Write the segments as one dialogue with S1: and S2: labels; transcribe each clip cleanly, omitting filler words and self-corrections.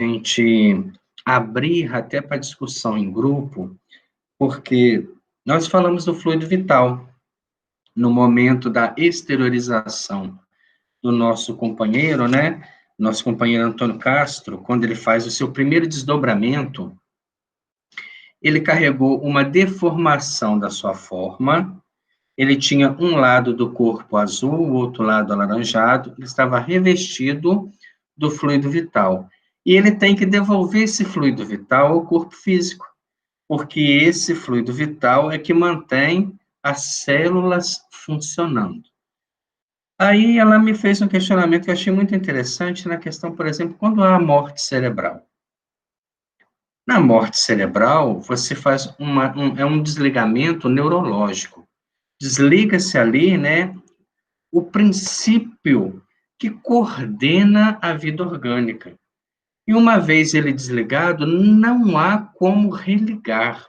S1: gente abrir até para discussão em grupo, porque nós falamos do fluido vital no momento da exteriorização do nosso companheiro, né? Nosso companheiro Antônio Castro, quando ele faz o seu primeiro desdobramento, ele carregou uma deformação da sua forma, ele tinha um lado do corpo azul, o outro lado alaranjado, ele estava revestido do fluido vital. E ele tem que devolver esse fluido vital ao corpo físico, porque esse fluido vital é que mantém as células funcionando. Aí ela me fez um questionamento que eu achei muito interessante na questão, por exemplo, quando há morte cerebral. Na morte cerebral, você faz um desligamento neurológico. Desliga-se ali, né, o princípio que coordena a vida orgânica. E uma vez ele desligado, não há como religar.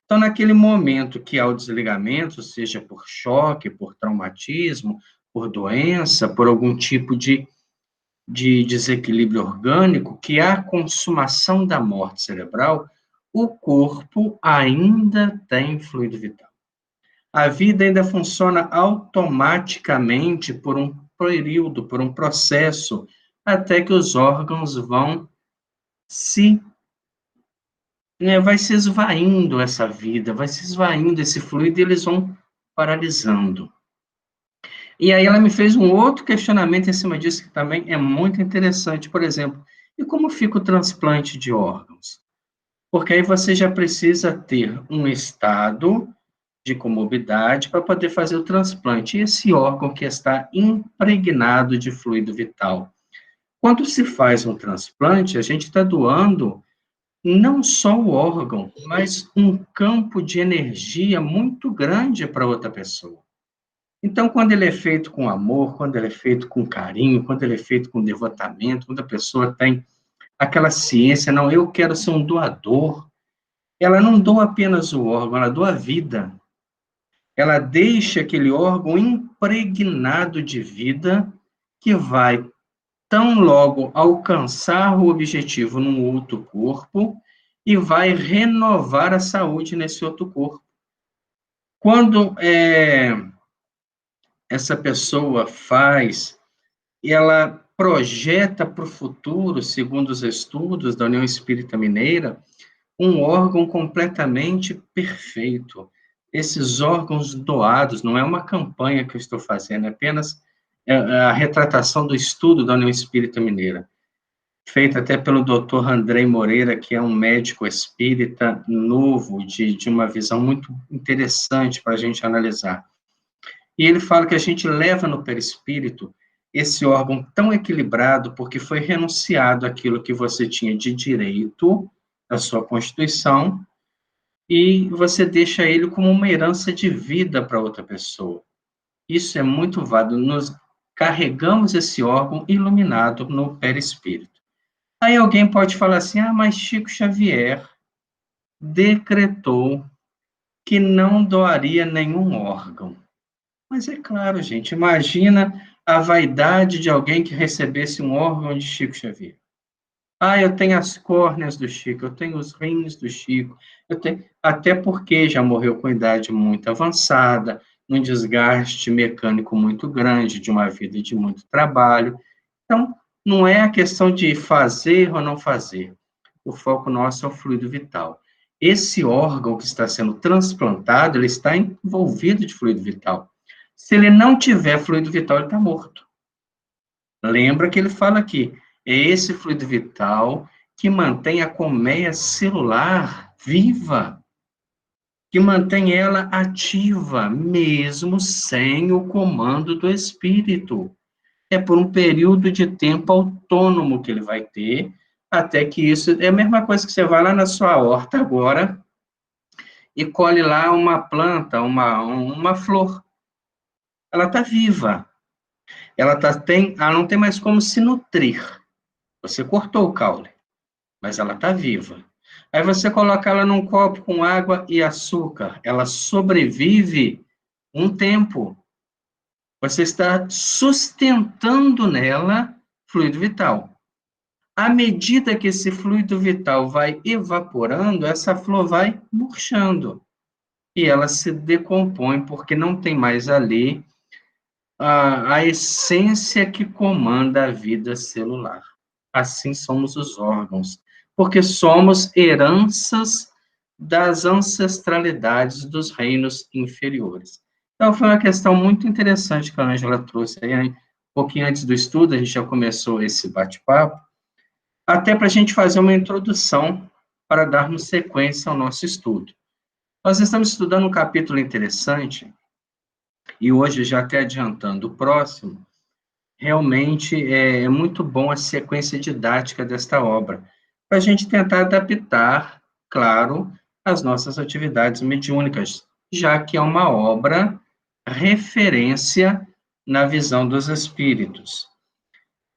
S1: Então, naquele momento que há o desligamento, seja por choque, por traumatismo, por doença, por algum tipo de desequilíbrio orgânico, que há a consumação da morte cerebral, o corpo ainda tem fluido vital. A vida ainda funciona automaticamente por um período, por um processo, até que os órgãos vão se, né, vai se esvaindo essa vida, vai se esvaindo esse fluido e eles vão paralisando. E aí ela me fez um outro questionamento em cima disso que também é muito interessante, por exemplo, e como fica o transplante de órgãos? Porque aí você já precisa ter um estado de comorbidade para poder fazer o transplante. E esse órgão que está impregnado de fluido vital. Quando se faz um transplante, a gente está doando não só o órgão, mas um campo de energia muito grande para outra pessoa. Então, quando ele é feito com amor, quando ele é feito com carinho, quando ele é feito com devotamento, quando a pessoa tem aquela ciência, não, eu quero ser um doador, ela não doa apenas o órgão, ela doa a vida. Ela deixa aquele órgão impregnado de vida que vai tão logo alcançar o objetivo num outro corpo e vai renovar a saúde nesse outro corpo. Quando essa pessoa faz, ela projeta para o futuro, segundo os estudos da União Espírita Mineira, um órgão completamente perfeito. Esses órgãos doados, não é uma campanha que eu estou fazendo, é apenas a retratação do estudo da União Espírita Mineira, feita até pelo Dr. Andrei Moreira, que é um médico espírita novo, de uma visão muito interessante para a gente analisar. E ele fala que a gente leva no perispírito esse órgão tão equilibrado porque foi renunciado àquilo que você tinha de direito da sua Constituição e você deixa ele como uma herança de vida para outra pessoa. Isso é muito válido. Nós carregamos esse órgão iluminado no perispírito. Aí alguém pode falar assim, mas Chico Xavier decretou que não doaria nenhum órgão. Mas é claro, gente, imagina a vaidade de alguém que recebesse um órgão de Chico Xavier. Eu tenho as córneas do Chico, eu tenho os rins do Chico, eu tenho, até porque já morreu com idade muito avançada, num desgaste mecânico muito grande, de uma vida de muito trabalho. Então, não é a questão de fazer ou não fazer. O foco nosso é o fluido vital. Esse órgão que está sendo transplantado, ele está envolvido de fluido vital. Se ele não tiver fluido vital, ele está morto. Lembra que ele fala aqui, é esse fluido vital que mantém a colmeia celular viva, que mantém ela ativa, mesmo sem o comando do espírito. É por um período de tempo autônomo que ele vai ter, até que isso... É a mesma coisa que você vai lá na sua horta agora e colhe lá uma planta, uma flor. Ela está viva. Ela não tem mais como se nutrir. Você cortou o caule, mas ela está viva. Aí você coloca ela num copo com água e açúcar. Ela sobrevive um tempo. Você está sustentando nela fluido vital. À medida que esse fluido vital vai evaporando, essa flor vai murchando e ela se decompõe porque não tem mais ali a essência que comanda a vida celular. Assim somos os órgãos, porque somos heranças das ancestralidades dos reinos inferiores. Então, foi uma questão muito interessante que a Ângela trouxe aí, né? Um pouquinho antes do estudo, a gente já começou esse bate-papo, até para a gente fazer uma introdução para darmos sequência ao nosso estudo. Nós estamos estudando um capítulo interessante, e hoje, já até adiantando o próximo, realmente é muito bom a sequência didática desta obra, para a gente tentar adaptar, claro, as nossas atividades mediúnicas, já que é uma obra referência na visão dos espíritos.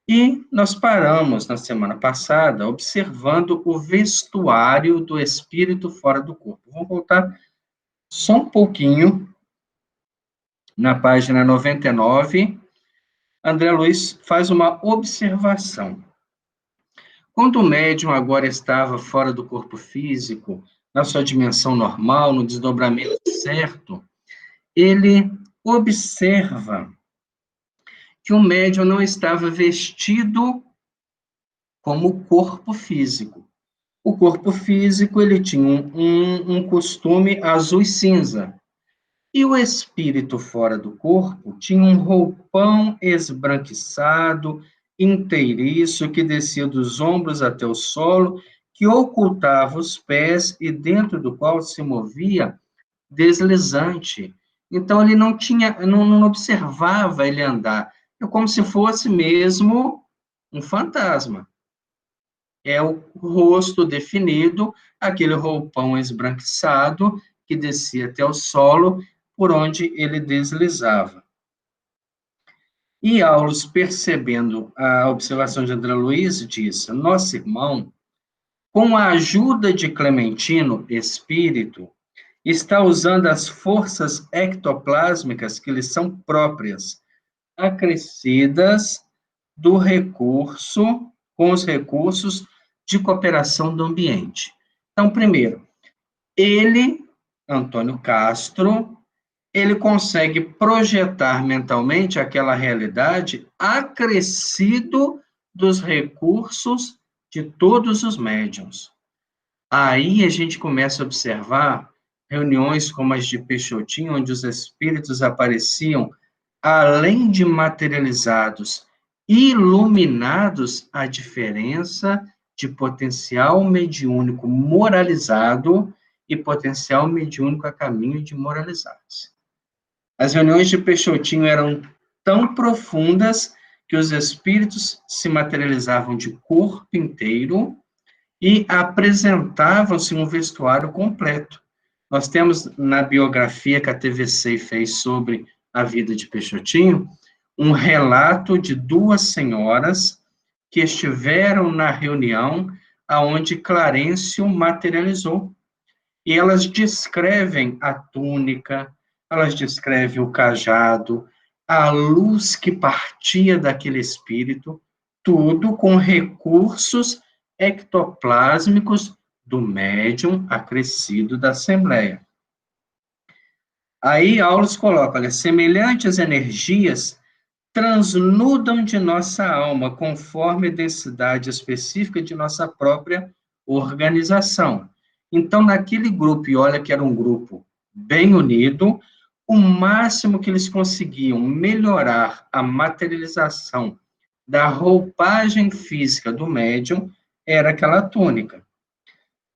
S1: E nós paramos na semana passada observando o vestuário do espírito fora do corpo. Vamos voltar só um pouquinho na página 99. André Luiz faz uma observação. Quando o médium agora estava fora do corpo físico, na sua dimensão normal, no desdobramento certo, ele observa que o médium não estava vestido como corpo físico. O corpo físico, ele tinha um costume azul e cinza. E o espírito fora do corpo tinha um roupão esbranquiçado, inteiriço, que descia dos ombros até o solo, que ocultava os pés e dentro do qual se movia deslizante. Então, ele não tinha, não observava ele andar. É como se fosse mesmo um fantasma. É o rosto definido, aquele roupão esbranquiçado, que descia até o solo, por onde ele deslizava. E Aulus, percebendo a observação de André Luiz, disse: nosso irmão, com a ajuda de Clementino, espírito, está usando as forças ectoplásmicas que lhe são próprias, acrescidas do recurso, com os recursos de cooperação do ambiente. Então, primeiro, ele, Antônio Castro, ele consegue projetar mentalmente aquela realidade acrescido dos recursos de todos os médiuns. Aí a gente começa a observar reuniões como as de Peixotinho, onde os espíritos apareciam, além de materializados, iluminados, a diferença de potencial mediúnico moralizado e potencial mediúnico a caminho de moralizados. As reuniões de Peixotinho eram tão profundas que os espíritos se materializavam de corpo inteiro e apresentavam-se um vestuário completo. Nós temos na biografia que a TVC fez sobre a vida de Peixotinho, um relato de duas senhoras que estiveram na reunião aonde Clarencio materializou. E elas descrevem a túnica, elas descrevem o cajado, a luz que partia daquele espírito, tudo com recursos ectoplásmicos do médium acrescido da Assembleia. Aí Aulus coloca, olha, semelhantes energias transnudam de nossa alma conforme a densidade específica de nossa própria organização. Então, naquele grupo, e olha que era um grupo bem unido, o máximo que eles conseguiam melhorar a materialização da roupagem física do médium era aquela túnica,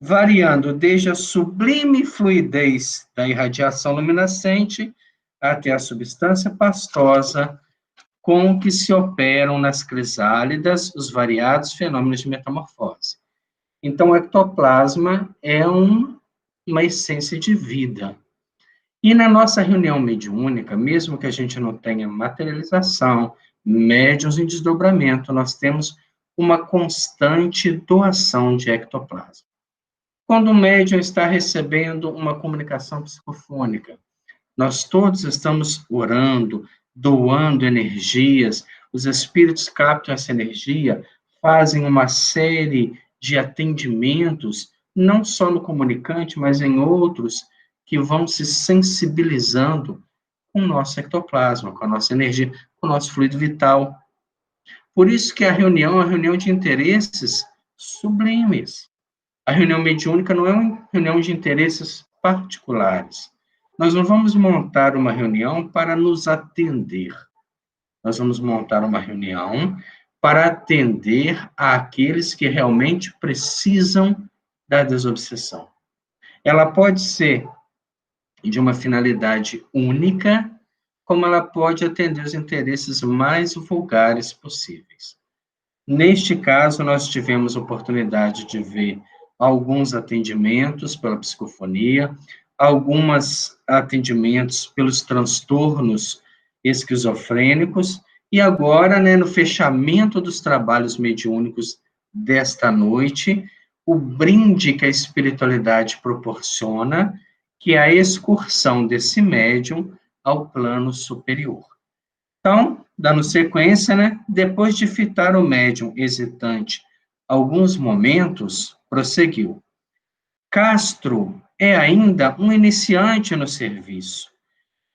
S1: variando desde a sublime fluidez da irradiação luminescente até a substância pastosa com que se operam nas crisálidas os variados fenômenos de metamorfose. Então, o ectoplasma é uma essência de vida. E na nossa reunião mediúnica, mesmo que a gente não tenha materialização, médiuns em desdobramento, nós temos uma constante doação de ectoplasma. Quando o médium está recebendo uma comunicação psicofônica, nós todos estamos orando, doando energias, os espíritos captam essa energia, fazem uma série de atendimentos, não só no comunicante, mas em outros, que vão se sensibilizando com o nosso ectoplasma, com a nossa energia, com o nosso fluido vital. Por isso que a reunião é uma reunião de interesses sublimes. A reunião mediúnica não é uma reunião de interesses particulares. Nós não vamos montar uma reunião para nos atender. Nós vamos montar uma reunião para atender àqueles que realmente precisam da desobsessão. Ela pode ser de uma finalidade única, como ela pode atender os interesses mais vulgares possíveis. Neste caso, nós tivemos oportunidade de ver alguns atendimentos pela psicofonia, alguns atendimentos pelos transtornos esquizofrênicos, e agora, né, no fechamento dos trabalhos mediúnicos desta noite, o brinde que a espiritualidade proporciona, que é a excursão desse médium ao plano superior. Então, dando sequência, né, depois de fitar o médium hesitante alguns momentos, prosseguiu. Castro é ainda um iniciante no serviço.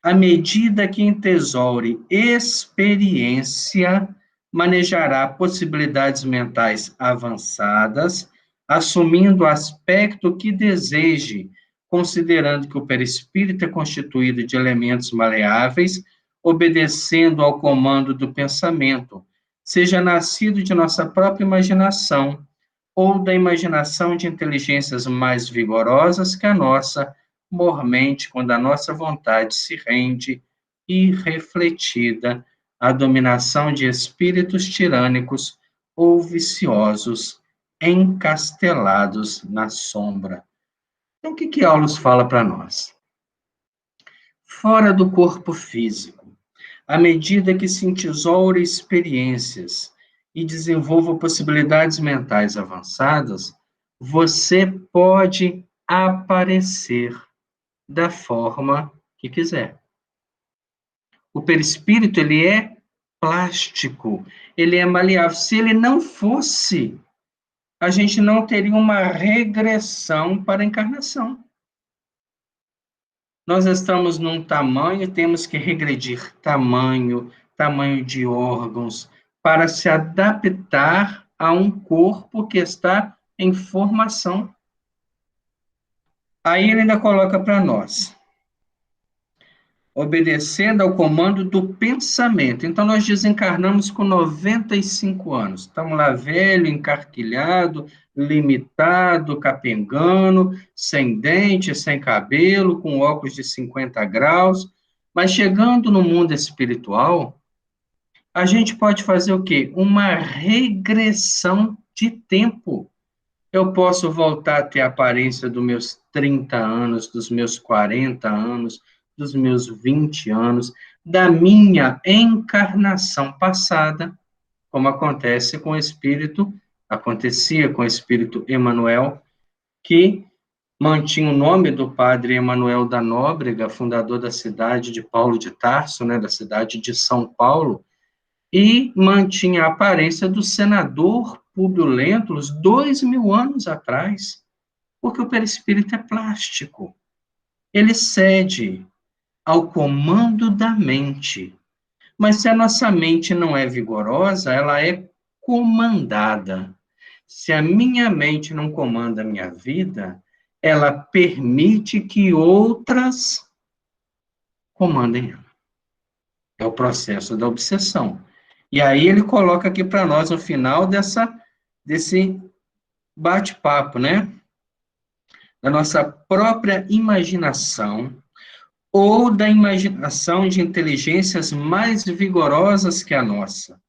S1: À medida que entesoure experiência, manejará possibilidades mentais avançadas, assumindo o aspecto que deseje, considerando que o perispírito é constituído de elementos maleáveis, obedecendo ao comando do pensamento, seja nascido de nossa própria imaginação ou da imaginação de inteligências mais vigorosas que a nossa, mormente quando a nossa vontade se rende, irrefletida, à dominação de espíritos tirânicos ou viciosos, encastelados na sombra. Então, o que Aulus fala para nós? Fora do corpo físico, à medida que se entesoura experiências e desenvolva possibilidades mentais avançadas, você pode aparecer da forma que quiser. O perispírito, ele é plástico, ele é maleável. Se ele não fosse, a gente não teria uma regressão para a encarnação. Nós estamos num tamanho, temos que regredir tamanho de órgãos, para se adaptar a um corpo que está em formação. Aí ele ainda coloca para nós, obedecendo ao comando do pensamento. Então, nós desencarnamos com 95 anos. Estamos lá velho, encarquilhado, limitado, capengano, sem dente, sem cabelo, com óculos de 50 graus. Mas chegando no mundo espiritual, a gente pode fazer o quê? Uma regressão de tempo. Eu posso voltar a ter a aparência dos meus 30 anos, dos meus 40 anos, dos meus 20 anos, da minha encarnação passada, como acontece com o espírito, acontecia com o espírito Emmanuel, que mantinha o nome do padre Emanuel da Nóbrega, fundador da cidade de Paulo de Tarso, né, da cidade de São Paulo, e mantinha a aparência do senador Públio Lentulus 2000 anos atrás, porque o perispírito é plástico. Ele cede ao comando da mente. Mas se a nossa mente não é vigorosa, ela é comandada. Se a minha mente não comanda a minha vida, ela permite que outras comandem ela. É o processo da obsessão. E aí ele coloca aqui para nós, no final desse bate-papo, né? Da nossa própria imaginação, ou da imaginação de inteligências mais vigorosas que a nossa.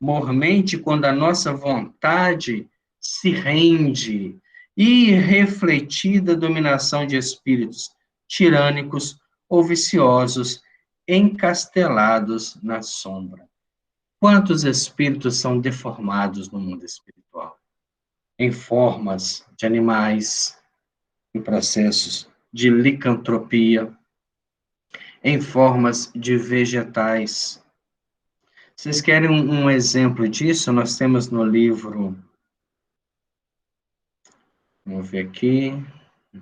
S1: Mormente, quando a nossa vontade se rende, irrefletida dominação de espíritos tirânicos ou viciosos, encastelados na sombra. Quantos espíritos são deformados no mundo espiritual? Em formas de animais, em processos de licantropia, em formas de vegetais. Vocês querem um exemplo disso? Nós temos no livro, vamos ver aqui,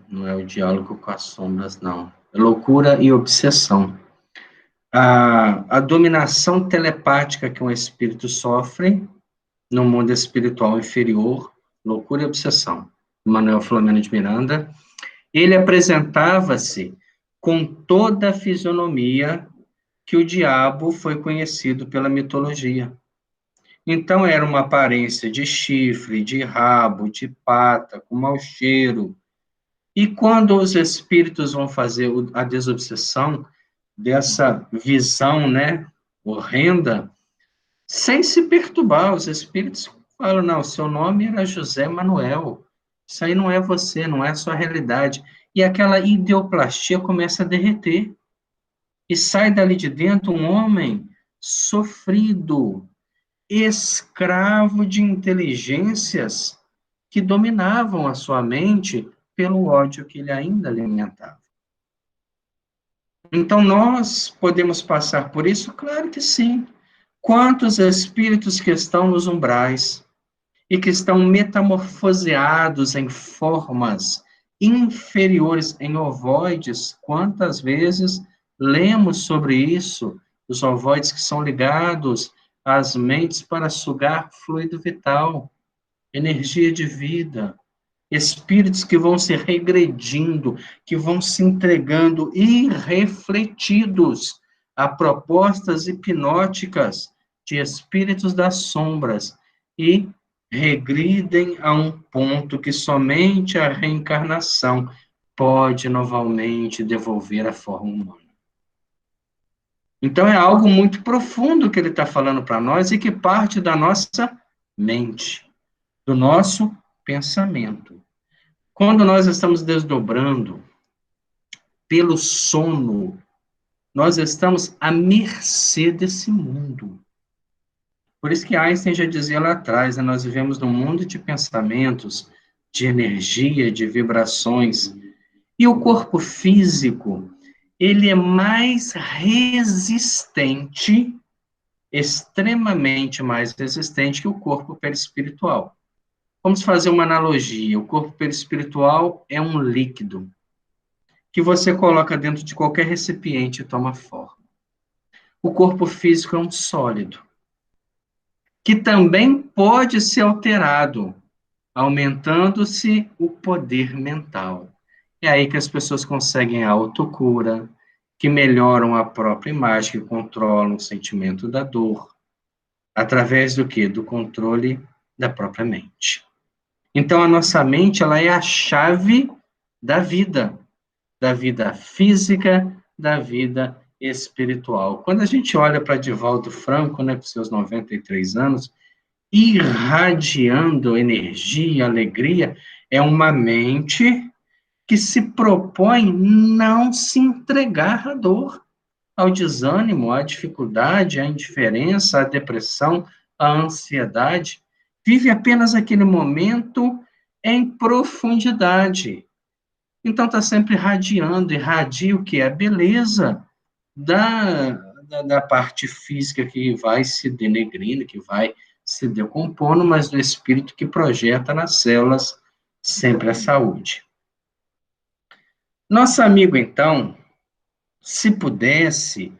S1: não é o Diálogo com as Sombras, não. Loucura e Obsessão. A dominação telepática que um espírito sofre no mundo espiritual inferior, loucura e obsessão. Manuel Filomeno de Miranda. Ele apresentava-se com toda a fisionomia que o diabo foi conhecido pela mitologia. Então, era uma aparência de chifre, de rabo, de pata, com mau cheiro. E quando os espíritos vão fazer a desobsessão dessa visão, né, horrenda, sem se perturbar, os espíritos falam, não, seu nome era José Manuel, isso aí não é você, não é a sua realidade. E aquela ideoplastia começa a derreter. E sai dali de dentro um homem sofrido, escravo de inteligências que dominavam a sua mente pelo ódio que ele ainda alimentava. Então, nós podemos passar por isso? Claro que sim. Quantos espíritos que estão nos umbrais e que estão metamorfoseados em formas inferiores, em ovoides, quantas vezes lemos sobre isso, os ovoides que são ligados às mentes para sugar fluido vital, energia de vida, espíritos que vão se regredindo, que vão se entregando irrefletidos a propostas hipnóticas de espíritos das sombras e regridem a um ponto que somente a reencarnação pode novamente devolver a forma humana. Então é algo muito profundo que ele está falando para nós e que parte da nossa mente, do nosso pensamento. Quando nós estamos desdobrando pelo sono, nós estamos à mercê desse mundo. Por isso que Einstein já dizia lá atrás, né, nós vivemos num mundo de pensamentos, de energia, de vibrações, e o corpo físico, ele é mais resistente, extremamente mais resistente que o corpo perispiritual. Vamos fazer uma analogia, o corpo perispiritual é um líquido, que você coloca dentro de qualquer recipiente e toma forma. O corpo físico é um sólido, que também pode ser alterado, aumentando-se o poder mental. É aí que as pessoas conseguem a autocura, que melhoram a própria imagem, que controlam o sentimento da dor, através do quê? Do controle da própria mente. Então, a nossa mente, ela é a chave da vida física, da vida espiritual. Quando a gente olha para Divaldo Franco, né, com seus 93 anos, irradiando energia, alegria, é uma mente que se propõe não se entregar à dor, ao desânimo, à dificuldade, à indiferença, à depressão, à ansiedade. Vive apenas aquele momento em profundidade. Então, está sempre irradiando, irradia o que é a beleza da parte física que vai se denegrindo, que vai se decompondo, mas do espírito que projeta nas células sempre a saúde. Nosso amigo, então, se pudesse,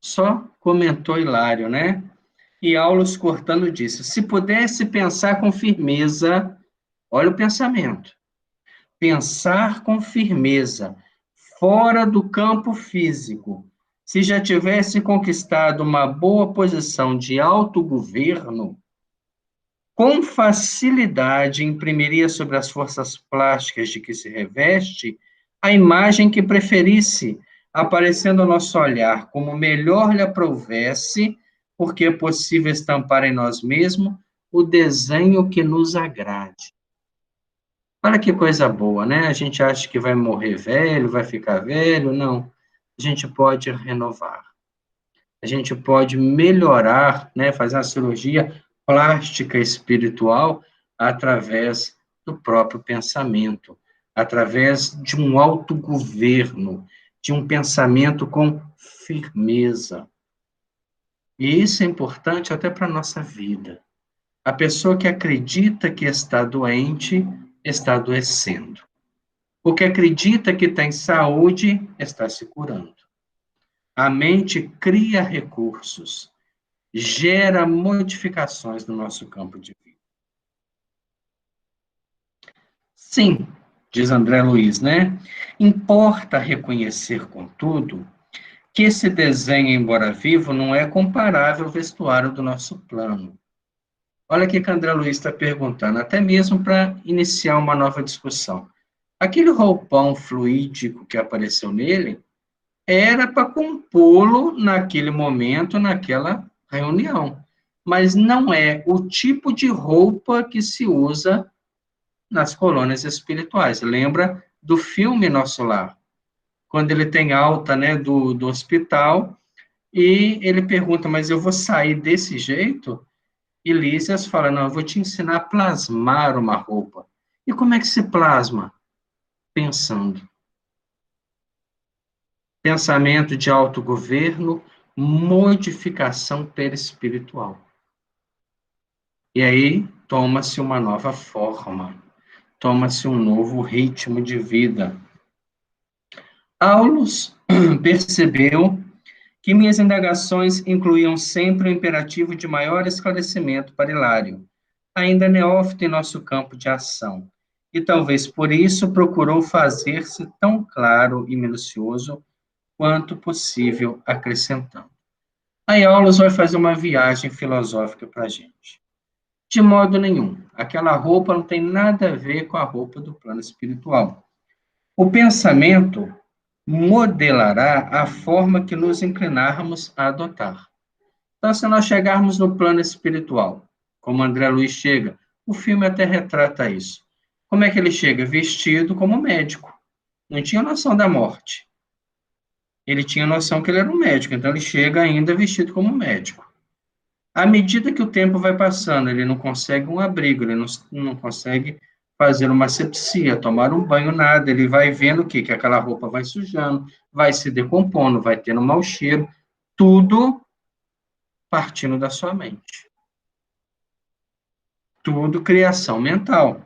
S1: só comentou Hilário, né? E Aulos cortando disse, se pudesse pensar com firmeza, olha o pensamento, pensar com firmeza, fora do campo físico, se já tivesse conquistado uma boa posição de autogoverno, com facilidade imprimiria sobre as forças plásticas de que se reveste a imagem que preferisse, aparecendo ao nosso olhar como melhor lhe aprovesse, porque é possível estampar em nós mesmos o desenho que nos agrade. Olha que coisa boa, né? A gente acha que vai morrer velho, vai ficar velho, não. A gente pode renovar. A gente pode melhorar, né? Fazer uma cirurgia plástica espiritual através do próprio pensamento, através de um autogoverno, de um pensamento com firmeza. E isso é importante até para a nossa vida. A pessoa que acredita que está doente, está adoecendo. O que acredita que tem saúde, está se curando. A mente cria recursos, gera modificações no nosso campo de vida. Sim, diz André Luiz, né? Importa reconhecer, contudo, que esse desenho, embora vivo, não é comparável ao vestuário do nosso plano. Olha o que André Luiz está perguntando, até mesmo para iniciar uma nova discussão. Aquele roupão fluídico que apareceu nele era para compô-lo naquele momento, naquela reunião. Mas não é o tipo de roupa que se usa nas colônias espirituais. Lembra do filme Nosso Lar? Quando ele tem alta, né, do hospital, e ele pergunta, mas eu vou sair desse jeito? E Lísias fala, não, eu vou te ensinar a plasmar uma roupa. E como é que se plasma? Pensando. Pensamento de autogoverno, modificação perispiritual. E aí toma-se uma nova forma, toma-se um novo ritmo de vida. Aulus percebeu que minhas indagações incluíam sempre o imperativo de maior esclarecimento para Hilário, ainda neófito em nosso campo de ação, e talvez por isso procurou fazer-se tão claro e minucioso quanto possível, acrescentando. Aí Aulus vai fazer uma viagem filosófica para a gente. De modo nenhum, aquela roupa não tem nada a ver com a roupa do plano espiritual. O pensamento modelará a forma que nos inclinarmos a adotar. Então, se nós chegarmos no plano espiritual, como André Luiz chega, o filme até retrata isso. Como é que ele chega? Vestido como médico. Não tinha noção da morte. Ele tinha noção que ele era um médico, então ele chega ainda vestido como médico. À medida que o tempo vai passando, ele não consegue um abrigo, ele não consegue fazer uma asepsia, tomar um banho, nada. Ele vai vendo o quê? Que aquela roupa vai sujando, vai se decompondo, vai tendo mau cheiro, tudo partindo da sua mente. Tudo criação mental.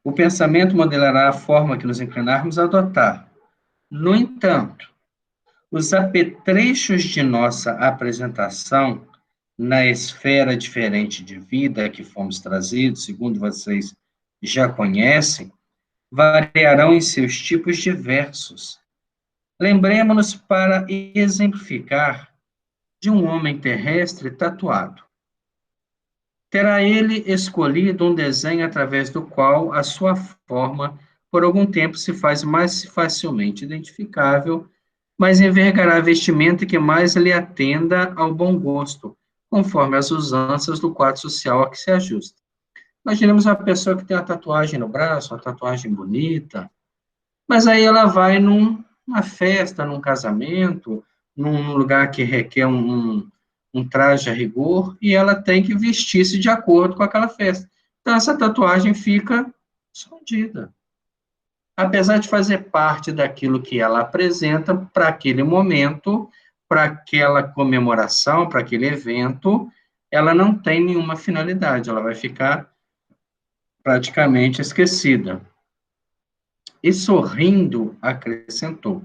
S1: O pensamento modelará a forma que nos inclinarmos a adotar. No entanto, os apetrechos de nossa apresentação na esfera diferente de vida que fomos trazidos, segundo vocês já conhecem, variarão em seus tipos diversos. Lembremos-nos para exemplificar de um homem terrestre tatuado. Terá ele escolhido um desenho através do qual a sua forma, por algum tempo, se faz mais facilmente identificável, mas envergará a vestimenta que mais lhe atenda ao bom gosto, conforme as usanças do quadro social a que se ajusta. Imaginemos uma pessoa que tem uma tatuagem no braço, uma tatuagem bonita, mas aí ela vai numa festa, num casamento, num lugar que requer um traje a rigor, e ela tem que vestir-se de acordo com aquela festa. Então, essa tatuagem fica escondida. Apesar de fazer parte daquilo que ela apresenta para aquele momento, para aquela comemoração, para aquele evento, ela não tem nenhuma finalidade, ela vai ficar praticamente esquecida. E sorrindo, acrescentou: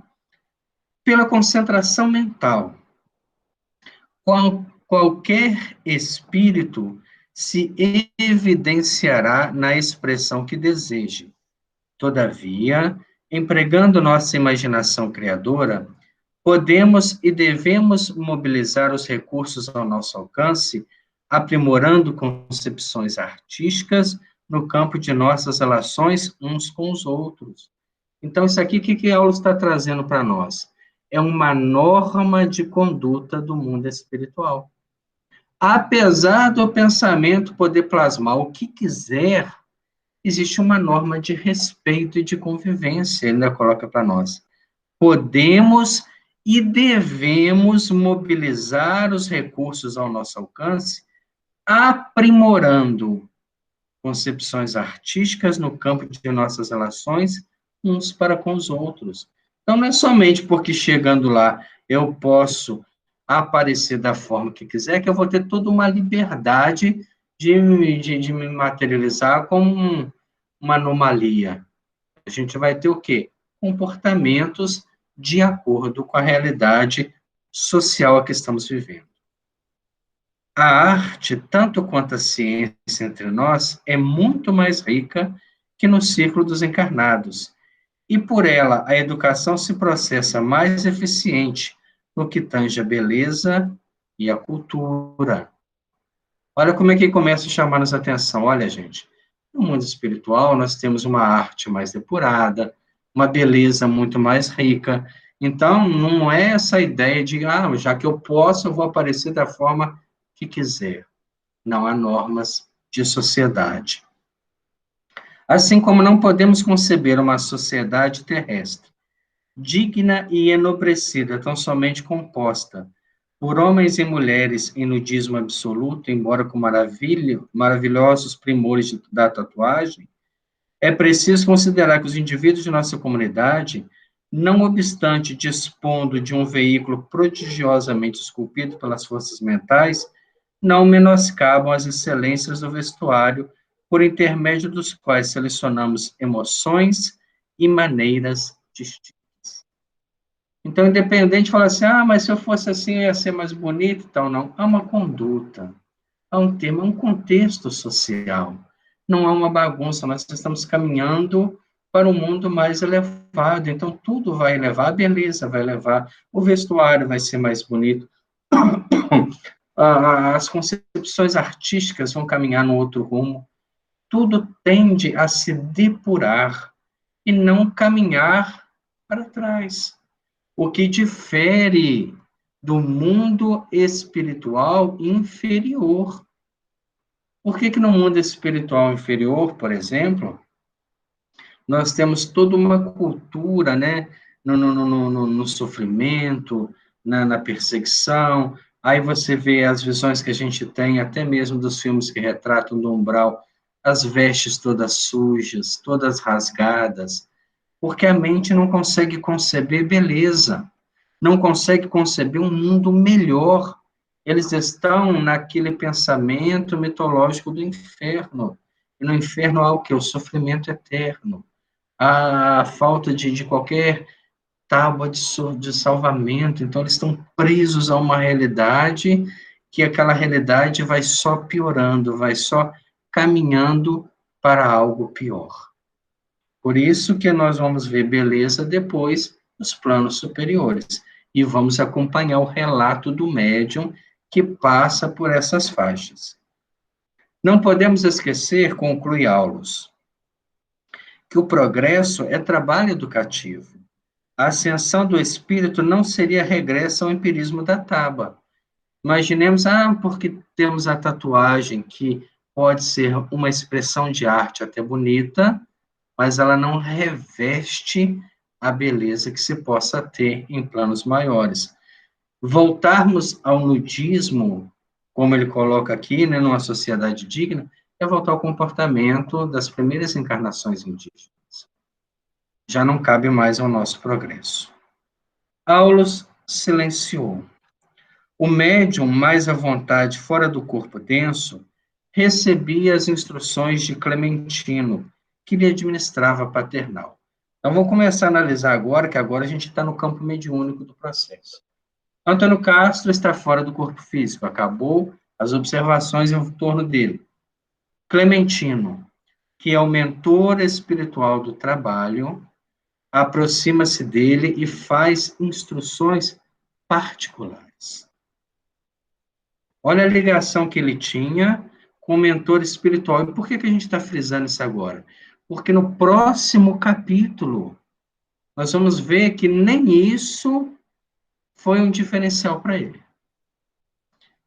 S1: pela concentração mental, qualquer espírito se evidenciará na expressão que deseje. Todavia, empregando nossa imaginação criadora, podemos e devemos mobilizar os recursos ao nosso alcance, aprimorando concepções artísticas no campo de nossas relações uns com os outros. Então, isso aqui, o que a aula está trazendo para nós? É uma norma de conduta do mundo espiritual. Apesar do pensamento poder plasmar o que quiser, existe uma norma de respeito e de convivência, ele ainda coloca para nós. Podemos e devemos mobilizar os recursos ao nosso alcance, aprimorando concepções artísticas no campo de nossas relações uns para com os outros. Então, não é somente porque chegando lá eu posso aparecer da forma que quiser, que eu vou ter toda uma liberdade de me materializar como uma anomalia. A gente vai ter o quê? Comportamentos de acordo com a realidade social a que estamos vivendo. A arte, tanto quanto a ciência entre nós, é muito mais rica que no círculo dos encarnados. E por ela, a educação se processa mais eficiente no que tange a beleza e a cultura. Olha como é que começa a chamar nossa atenção. Olha, gente, no mundo espiritual nós temos uma arte mais depurada, uma beleza muito mais rica. Então, não é essa ideia de, já que eu posso, eu vou aparecer da forma que quiser. Não há normas de sociedade. Assim como não podemos conceber uma sociedade terrestre digna e enobrecida, tão somente composta por homens e mulheres em nudismo absoluto, embora com maravilhosos primores da tatuagem, é preciso considerar que os indivíduos de nossa comunidade, não obstante dispondo de um veículo prodigiosamente esculpido pelas forças mentais, não menoscabam as excelências do vestuário, por intermédio dos quais selecionamos emoções e maneiras distintas. Então, independente, fala assim, mas se eu fosse assim, eu ia ser mais bonito, então não. Há uma conduta, há um tema, há um contexto social. Não há uma bagunça, nós estamos caminhando para um mundo mais elevado, então tudo vai elevar, a beleza vai elevar, o vestuário vai ser mais bonito, as concepções artísticas vão caminhar no outro rumo, tudo tende a se depurar e não caminhar para trás. O que difere do mundo espiritual inferior. Por que no mundo espiritual inferior, por exemplo, nós temos toda uma cultura, né, no sofrimento, na perseguição, aí você vê as visões que a gente tem, até mesmo dos filmes que retratam do umbral, as vestes todas sujas, todas rasgadas, porque a mente não consegue conceber beleza, não consegue conceber um mundo melhor. Eles estão naquele pensamento mitológico do inferno. E no inferno há o quê? O sofrimento eterno. A falta de qualquer tábua de salvamento. Então, eles estão presos a uma realidade que aquela realidade vai só piorando, vai só caminhando para algo pior. Por isso que nós vamos ver beleza depois nos planos superiores. E vamos acompanhar o relato do médium que passa por essas faixas. Não podemos esquecer, conclui Aulus, que o progresso é trabalho educativo. A ascensão do espírito não seria regresso ao empirismo da taba. Imaginemos, porque temos a tatuagem, que pode ser uma expressão de arte até bonita, mas ela não reveste a beleza que se possa ter em planos maiores. Voltarmos ao nudismo, como ele coloca aqui, né, numa sociedade digna, é voltar ao comportamento das primeiras encarnações indígenas. Já não cabe mais ao nosso progresso. Aulus silenciou. O médium, mais à vontade fora do corpo denso, recebia as instruções de Clementino, que lhe administrava paternal. Então, vamos começar a analisar agora, que agora a gente está no campo mediúnico do processo. Antônio Castro está fora do corpo físico, acabou as observações em torno dele. Clementino, que é o mentor espiritual do trabalho, aproxima-se dele e faz instruções particulares. Olha a ligação que ele tinha com o mentor espiritual. E por que a gente está frisando isso agora? Porque no próximo capítulo, nós vamos ver que nem isso foi um diferencial para ele.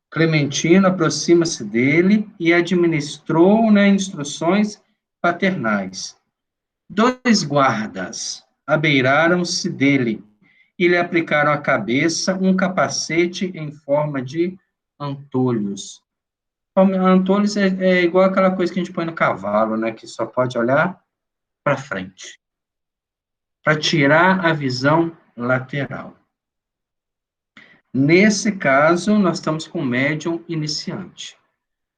S1: Clementino aproxima-se dele e administrou, né, instruções paternais. 2 guardas abeiraram-se dele e lhe aplicaram à cabeça um capacete em forma de antolhos. Antolhos é igual aquela coisa que a gente põe no cavalo, né, que só pode olhar para frente, para tirar a visão lateral. Nesse caso, nós estamos com um médium iniciante,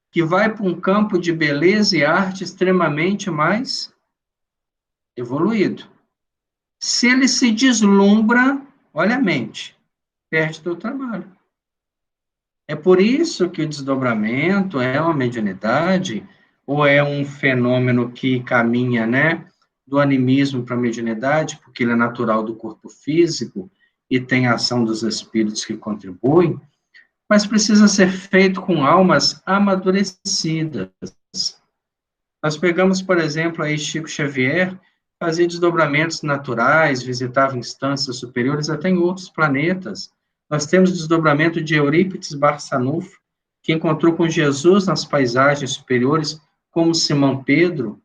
S1: que vai para um campo de beleza e arte extremamente mais evoluído. Se ele se deslumbra, olha a mente, perde todo o trabalho. É por isso que o desdobramento é uma mediunidade, ou é um fenômeno que caminha, né, do animismo para a mediunidade, porque ele é natural do corpo físico e tem a ação dos espíritos que contribuem, mas precisa ser feito com almas amadurecidas. Nós pegamos, por exemplo, aí Chico Xavier, fazia desdobramentos naturais, visitava instâncias superiores até em outros planetas. Nós temos desdobramento de Eurípides Barçanufo, que encontrou com Jesus nas paisagens superiores, como Simão Pedro.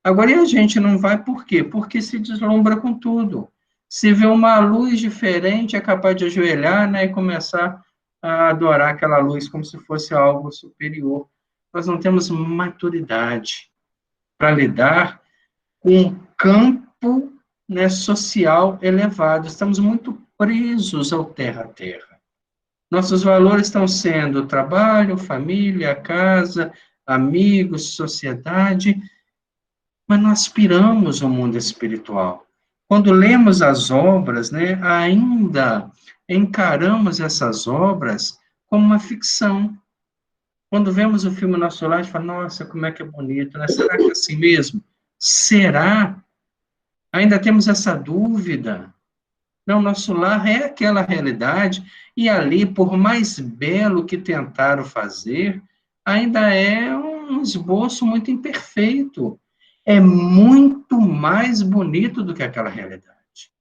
S1: Agora, e a gente não vai por quê? Porque se deslumbra com tudo. Se vê uma luz diferente, é capaz de ajoelhar, né, e começar a adorar aquela luz como se fosse algo superior. Nós não temos maturidade para lidar com um campo, né, social elevado. Estamos muito presos ao terra a terra. Nossos valores estão sendo trabalho, família, casa, amigos, sociedade, mas não aspiramos ao mundo espiritual. Quando lemos as obras, né, ainda encaramos essas obras como uma ficção. Quando vemos o filme Nosso Lar, a gente fala, nossa, como é que é bonito, né? Será que é assim mesmo? Será? Ainda temos essa dúvida. Não, nosso lar é aquela realidade, e ali, por mais belo que tentaram fazer, ainda é um esboço muito imperfeito. É muito mais bonito do que aquela realidade.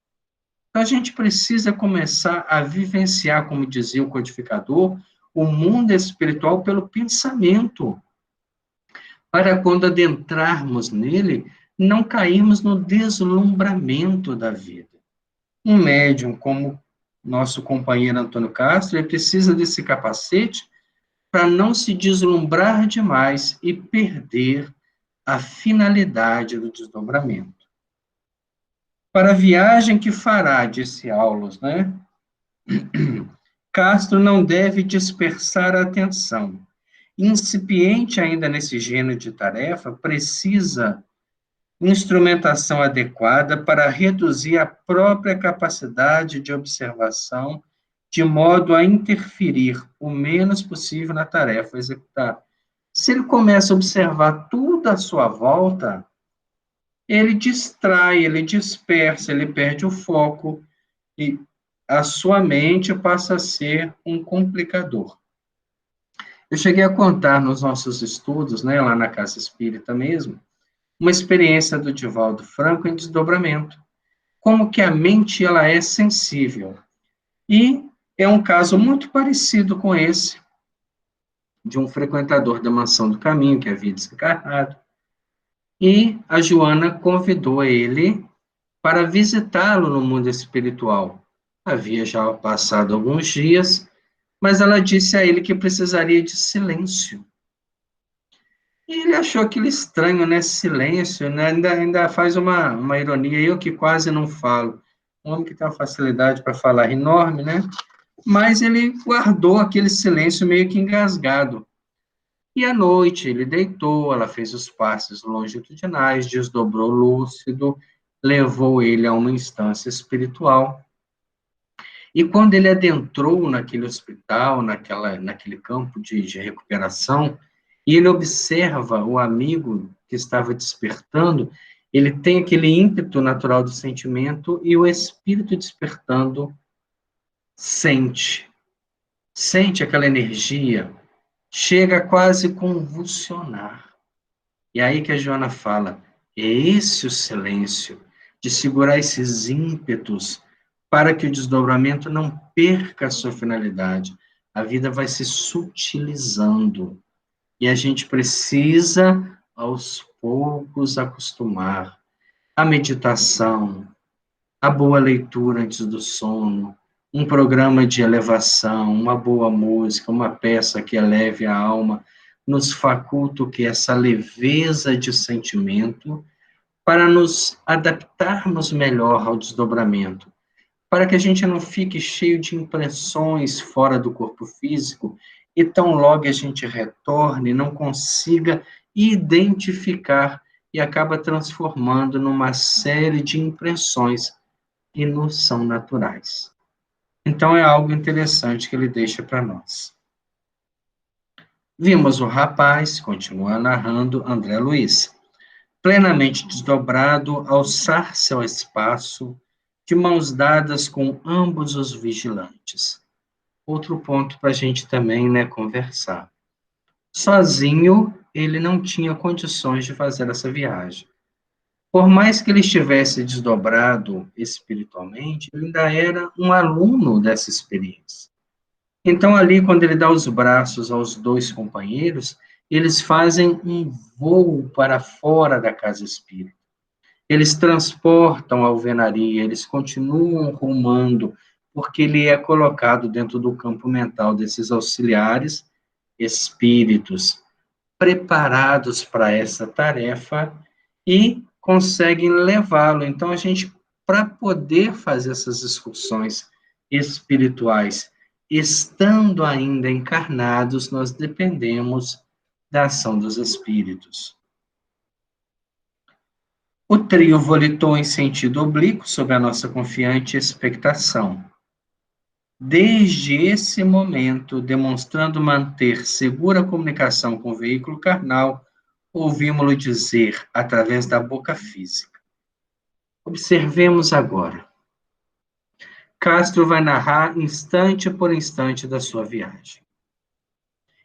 S1: Então, a gente precisa começar a vivenciar, como dizia o codificador, o mundo espiritual pelo pensamento, para quando adentrarmos nele, não cairmos no deslumbramento da vida. Um médium como nosso companheiro Antônio Castro, ele precisa desse capacete para não se deslumbrar demais e perder a finalidade do desdobramento. Para a viagem que fará, disse Aulos, né? Castro não deve dispersar a atenção. Incipiente ainda nesse gênero de tarefa, precisa instrumentação adequada para reduzir a própria capacidade de observação, de modo a interferir o menos possível na tarefa a executar. Se ele começa a observar tudo à sua volta, ele distrai, ele dispersa, ele perde o foco e a sua mente passa a ser um complicador. Eu cheguei a contar nos nossos estudos, né, lá na Casa Espírita mesmo, uma experiência do Divaldo Franco em desdobramento, como que a mente ela é sensível. E é um caso muito parecido com esse, de um frequentador da Mansão do Caminho, que havia desencarnado, e a Joana convidou ele para visitá-lo no mundo espiritual. Havia já passado alguns dias, mas ela disse a ele que precisaria de silêncio. E ele achou aquilo estranho, né? Silêncio, né? Ainda faz uma ironia, eu que quase não falo. Um homem que tem uma facilidade para falar enorme, né? Mas ele guardou aquele silêncio meio que engasgado. E à noite ele deitou, ela fez os passes longitudinais, desdobrou lúcido, levou ele a uma instância espiritual. E quando ele adentrou naquele hospital, naquele campo de recuperação, e ele observa o amigo que estava despertando, ele tem aquele ímpeto natural do sentimento e o espírito despertando sente aquela energia, chega a quase convulsionar. E aí que a Joana fala, é esse o silêncio, de segurar esses ímpetos para que o desdobramento não perca a sua finalidade. A vida vai se sutilizando. E a gente precisa, aos poucos, acostumar a meditação, a boa leitura antes do sono, um programa de elevação, uma boa música, uma peça que eleve a alma, nos faculta o que essa leveza de sentimento para nos adaptarmos melhor ao desdobramento, para que a gente não fique cheio de impressões fora do corpo físico e tão logo a gente retorne, não consiga identificar e acaba transformando numa série de impressões que não são naturais. Então é algo interessante que ele deixa para nós. Vimos o rapaz, continua narrando André Luiz, plenamente desdobrado, alçar-se ao espaço, de mãos dadas com ambos os vigilantes. Outro ponto para a gente também, né, conversar. Sozinho, ele não tinha condições de fazer essa viagem. Por mais que ele estivesse desdobrado espiritualmente, ele ainda era um aluno dessa experiência. Então, ali, quando ele dá os braços aos dois companheiros, eles fazem um voo para fora da casa espírita. Eles transportam a alvenaria, eles continuam rumando, porque ele é colocado dentro do campo mental desses auxiliares espíritos preparados para essa tarefa e conseguem levá-lo. Então, a gente, para poder fazer essas excursões espirituais, estando ainda encarnados, nós dependemos da ação dos espíritos. O trio volitou em sentido oblíquo sob a nossa confiante expectação. Desde esse momento, demonstrando manter segura comunicação com o veículo carnal, ouvimos-lo dizer através da boca física. Observemos agora. Castro vai narrar instante por instante da sua viagem.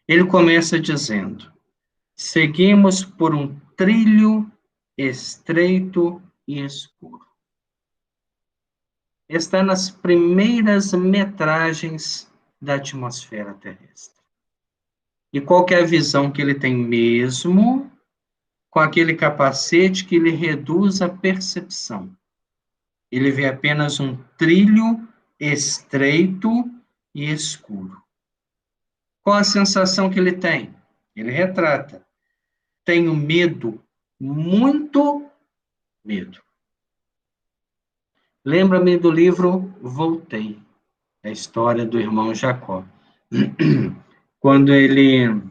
S1: Ele começa dizendo: seguimos por um trilho estreito e escuro. Está nas primeiras metragens da atmosfera terrestre. E qual que é a visão que ele tem mesmo com aquele capacete que lhe reduz a percepção? Ele vê apenas um trilho estreito e escuro. Qual a sensação que ele tem? Ele retrata: tenho medo, muito medo. Lembra-me do livro Voltei, a história do irmão Jacó. Quando ele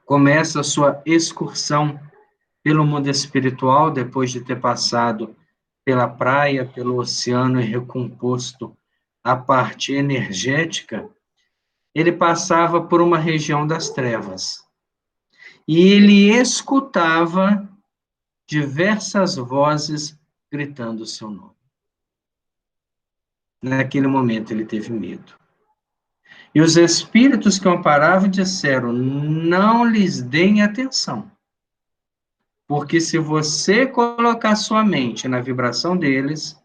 S1: começa a sua excursão pelo mundo espiritual, depois de ter passado pela praia, pelo oceano e recomposto a parte energética, ele passava por uma região das trevas. E ele escutava diversas vozes gritando o seu nome. Naquele momento ele teve medo. E os espíritos que o amparavam disseram: não lhes deem atenção. Porque se você colocar sua mente na vibração deles,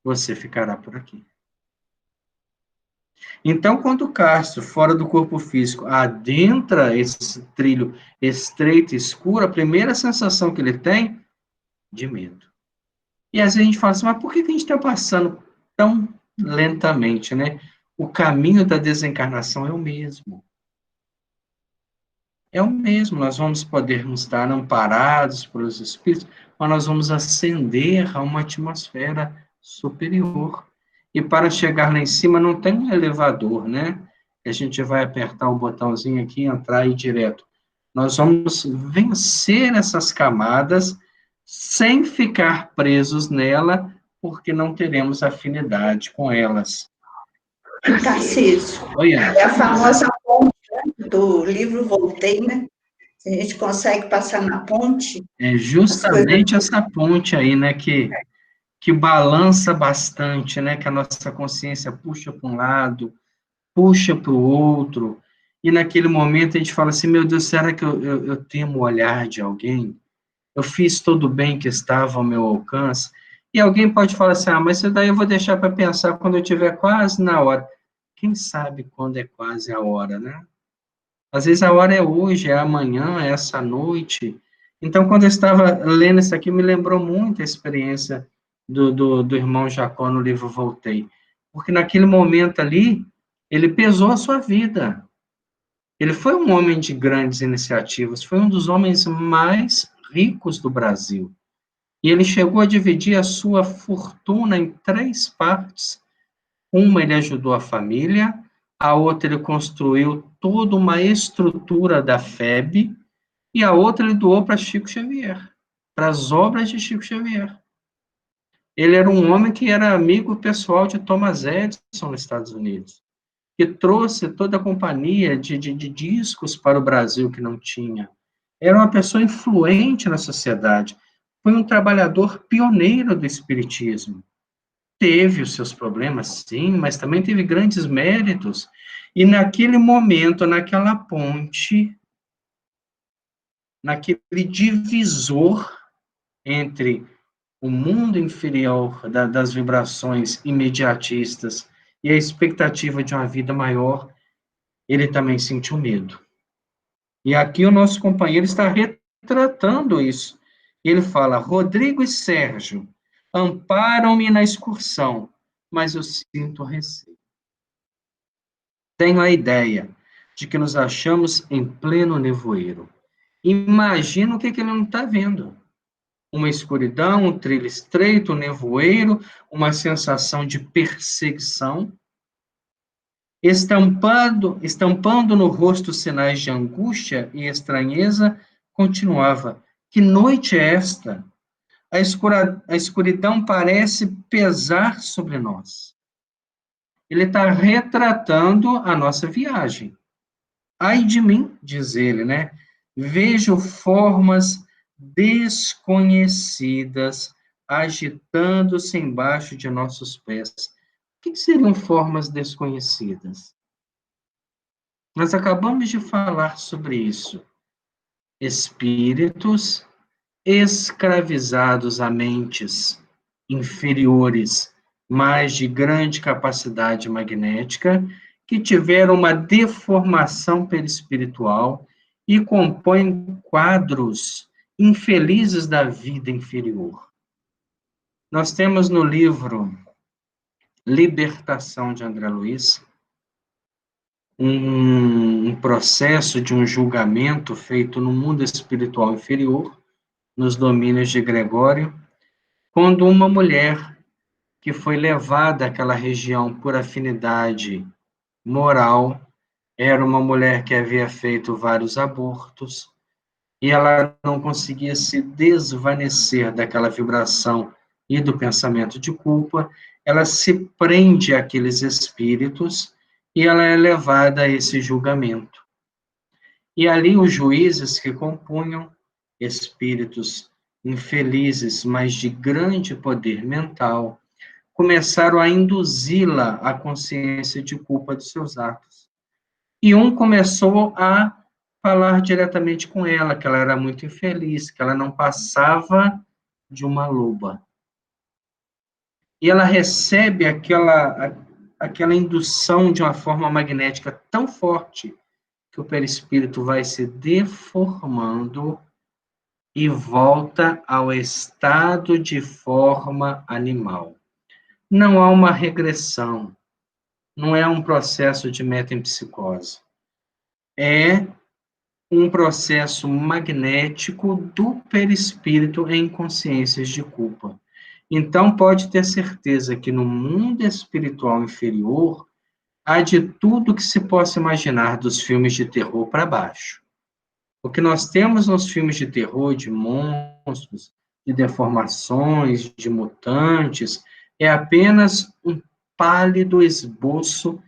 S1: você ficará por aqui. Então, quando o Castro, fora do corpo físico, adentra esse trilho estreito e escuro, a primeira sensação que ele tem, de medo. E às vezes a gente fala assim, mas por que a gente está passando tão lentamente, né? O caminho da desencarnação é o mesmo. É o mesmo, nós vamos poder estar amparados pelos espíritos, mas nós vamos ascender a uma atmosfera superior. E para chegar lá em cima não tem um elevador, né? A gente vai apertar o botãozinho aqui e entrar aí direto. Nós vamos vencer essas camadas sem ficar presos nela, porque não teremos afinidade com elas.
S2: Tarcísio, é a famosa ponte, né, do livro Voltei, né? Se a gente consegue passar na ponte...
S1: É justamente essa ponte aí, né, que balança bastante, né, que a nossa consciência puxa para um lado, puxa para o outro, e naquele momento a gente fala assim, meu Deus, será que eu temo o olhar de alguém? Eu fiz todo o bem que estava ao meu alcance? E alguém pode falar assim, mas isso daí eu vou deixar para pensar quando eu estiver quase na hora. Quem sabe quando é quase a hora, né? Às vezes a hora é hoje, é amanhã, é essa noite. Então, quando eu estava lendo isso aqui, me lembrou muito a experiência do irmão Jacó no livro Voltei. Porque naquele momento ali, ele pesou a sua vida. Ele foi um homem de grandes iniciativas, foi um dos homens mais ricos do Brasil. E ele chegou a dividir a sua fortuna em 3 partes. Uma ele ajudou a família, a outra ele construiu toda uma estrutura da FEB, e a outra ele doou para Chico Xavier, para as obras de Chico Xavier. Ele era um homem que era amigo pessoal de Thomas Edison nos Estados Unidos, que trouxe toda a companhia de discos para o Brasil que não tinha. Era uma pessoa influente na sociedade. Foi um trabalhador pioneiro do espiritismo. Teve os seus problemas, sim, mas também teve grandes méritos. E naquele momento, naquela ponte, naquele divisor entre o mundo inferior das vibrações imediatistas e a expectativa de uma vida maior, ele também sentiu medo. E aqui o nosso companheiro está retratando isso. Ele fala: Rodrigo e Sérgio amparam-me na excursão, mas eu sinto receio. Tenho a ideia de que nos achamos em pleno nevoeiro. Imagina o que ele não está vendo. Uma escuridão, um trilho estreito, um nevoeiro, uma sensação de perseguição, estampando no rosto sinais de angústia e estranheza, continuava: que noite é esta? A escuridão parece pesar sobre nós. Ele está retratando a nossa viagem. Ai de mim, diz ele, né? Vejo formas desconhecidas agitando-se embaixo de nossos pés. O que seriam formas desconhecidas? Nós acabamos de falar sobre isso. Espíritos escravizados a mentes inferiores, mas de grande capacidade magnética, que tiveram uma deformação perispiritual e compõem quadros infelizes da vida inferior. Nós temos no livro Libertação, de André Luiz, um processo de um julgamento feito no mundo espiritual inferior, nos domínios de Gregório, quando uma mulher que foi levada àquela região por afinidade moral, era uma mulher que havia feito vários abortos, e ela não conseguia se desvanecer daquela vibração e do pensamento de culpa, ela se prende àqueles espíritos e ela é levada a esse julgamento. E ali os juízes que compunham, espíritos infelizes, mas de grande poder mental, começaram a induzi-la à consciência de culpa dos seus atos. E um começou a falar diretamente com ela, que ela era muito infeliz, que ela não passava de uma loba. E ela recebe aquela indução de uma forma magnética tão forte que o perispírito vai se deformando e volta ao estado de forma animal. Não há uma regressão, não é um processo de metempsicose. É um processo magnético do perispírito em consciências de culpa. Então, pode ter certeza que no mundo espiritual inferior, há de tudo que se possa imaginar dos filmes de terror para baixo. O que nós temos nos filmes de terror, de monstros, de deformações, de mutantes, é apenas um pálido esboço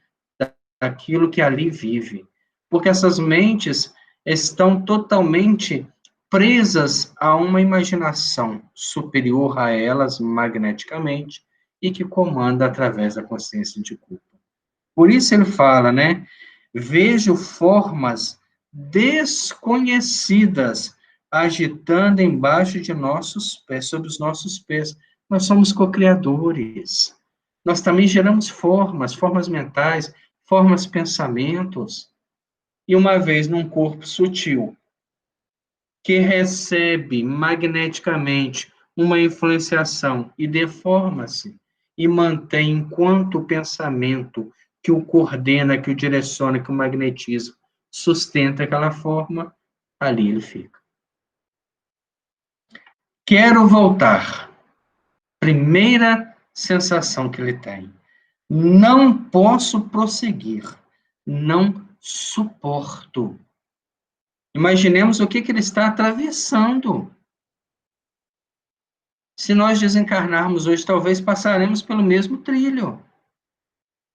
S1: daquilo que ali vive. Porque essas mentes estão totalmente presas a uma imaginação superior a elas magneticamente e que comanda através da consciência de culpa. Por isso ele fala, né? Vejo formas desconhecidas agitando embaixo de nossos pés, sobre os nossos pés. Nós somos co-criadores. Nós também geramos formas mentais, formas pensamentos. E uma vez num corpo sutil, que recebe magneticamente uma influenciação e deforma-se, e mantém enquanto o pensamento que o coordena, que o direciona, que o magnetiza, sustenta aquela forma, ali ele fica. Quero voltar. Primeira sensação que ele tem. Não posso prosseguir. Não suporto. Imaginemos o que ele está atravessando. Se nós desencarnarmos hoje, talvez passaremos pelo mesmo trilho.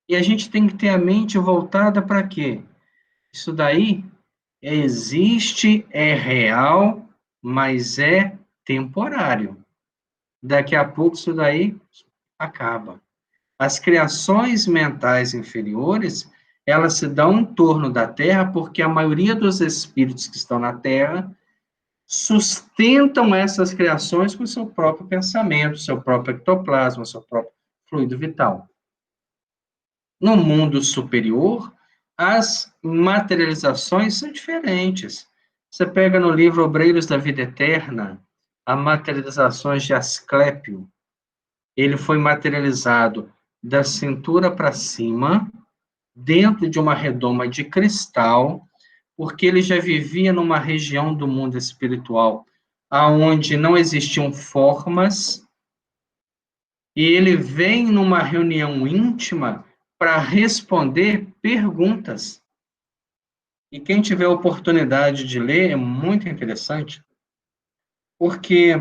S1: E a gente tem que ter a mente voltada para quê? Isso daí existe, é real, mas é temporário. Daqui a pouco isso daí acaba. As criações mentais inferiores, elas se dão em torno da Terra porque a maioria dos espíritos que estão na Terra sustentam essas criações com seu próprio pensamento, seu próprio ectoplasma, seu próprio fluido vital. No mundo superior, as materializações são diferentes. Você pega no livro Obreiros da Vida Eterna, as materializações de Asclépio. Ele foi materializado da cintura para cima, dentro de uma redoma de cristal, porque ele já vivia numa região do mundo espiritual aonde não existiam formas, e ele vem numa reunião íntima para responder perguntas. E quem tiver a oportunidade de ler, é muito interessante, porque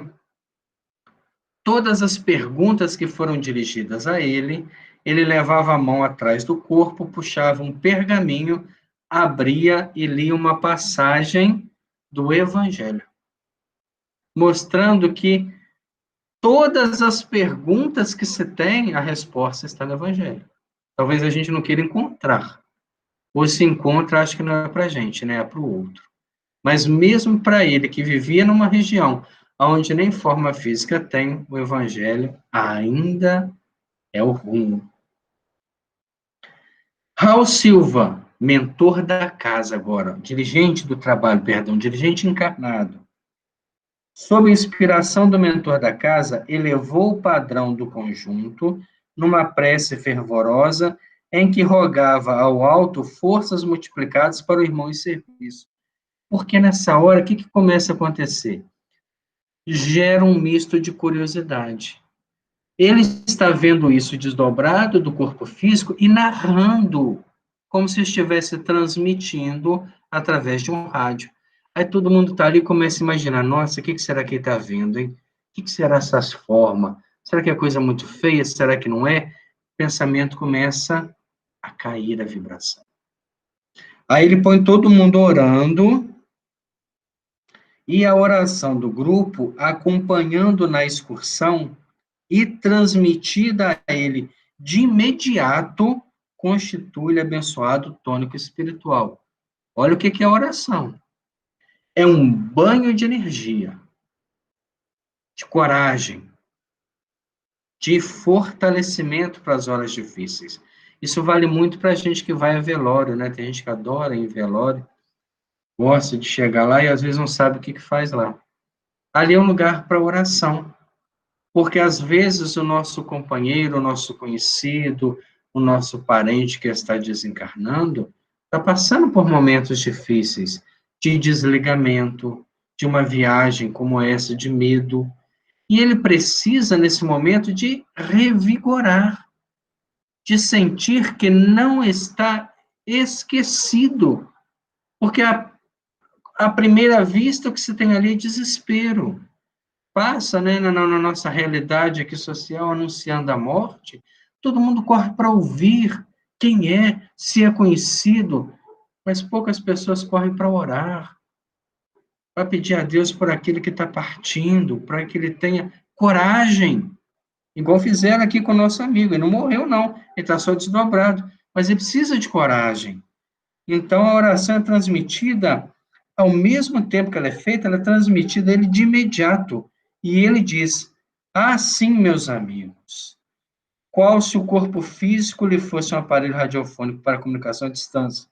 S1: todas as perguntas que foram dirigidas a ele, ele levava a mão atrás do corpo, puxava um pergaminho, abria e lia uma passagem do Evangelho, mostrando que todas as perguntas que se tem, a resposta está no Evangelho. Talvez a gente não queira encontrar. Ou se encontra, acho que não é para a gente, né? É para o outro. Mas mesmo para ele, que vivia numa região onde nem forma física tem, o Evangelho ainda é o rumo. Raul Silva, mentor da casa agora, dirigente do trabalho, perdão, dirigente encarnado. Sob inspiração do mentor da casa, elevou o padrão do conjunto numa prece fervorosa em que rogava ao alto forças multiplicadas para o irmão em serviço. Porque nessa hora, o que começa a acontecer? Gera um misto de curiosidade. Ele está vendo isso desdobrado do corpo físico e narrando, como se estivesse transmitindo através de um rádio. Aí todo mundo está ali e começa a imaginar, nossa, o que será que ele está vendo, hein? O que será essas formas? Será que é coisa muito feia? Será que não é? O pensamento começa a cair a vibração. Aí ele põe todo mundo orando, e a oração do grupo acompanhando na excursão e transmitida a ele de imediato, constitui-lhe abençoado tônico espiritual. Olha o que é a oração. É um banho de energia, de coragem, de fortalecimento para as horas difíceis. Isso vale muito para a gente que vai a velório, né? Tem gente que adora ir em velório, gosta de chegar lá e às vezes não sabe o que faz lá. Ali é um lugar para oração, porque às vezes o nosso companheiro, o nosso conhecido, o nosso parente que está desencarnando, está passando por momentos difíceis, de desligamento, de uma viagem como essa, de medo, e ele precisa, nesse momento, de revigorar, de sentir que não está esquecido, porque à primeira vista o que se tem ali é desespero. Passa, né, na nossa realidade aqui social, anunciando a morte, todo mundo corre para ouvir quem é, se é conhecido, mas poucas pessoas correm para orar, para pedir a Deus por aquele que está partindo, para que ele tenha coragem, igual fizeram aqui com o nosso amigo. Ele não morreu, não, ele está só desdobrado, mas ele precisa de coragem. Então, a oração é transmitida, ao mesmo tempo que ela é feita, ela é transmitida a ele de imediato. E ele diz, assim, meus amigos, qual se o corpo físico lhe fosse um aparelho radiofônico para comunicação à distância?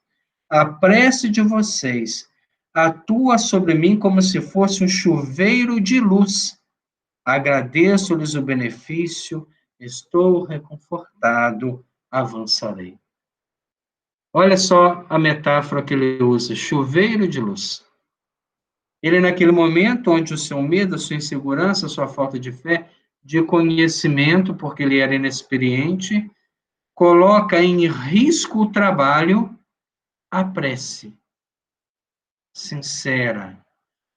S1: A prece de vocês atua sobre mim como se fosse um chuveiro de luz. Agradeço-lhes o benefício, estou reconfortado, avançarei. Olha só a metáfora que ele usa, chuveiro de luz. Ele, naquele momento, onde o seu medo, a sua insegurança, a sua falta de fé, de conhecimento, porque ele era inexperiente, coloca em risco o trabalho, a prece sincera,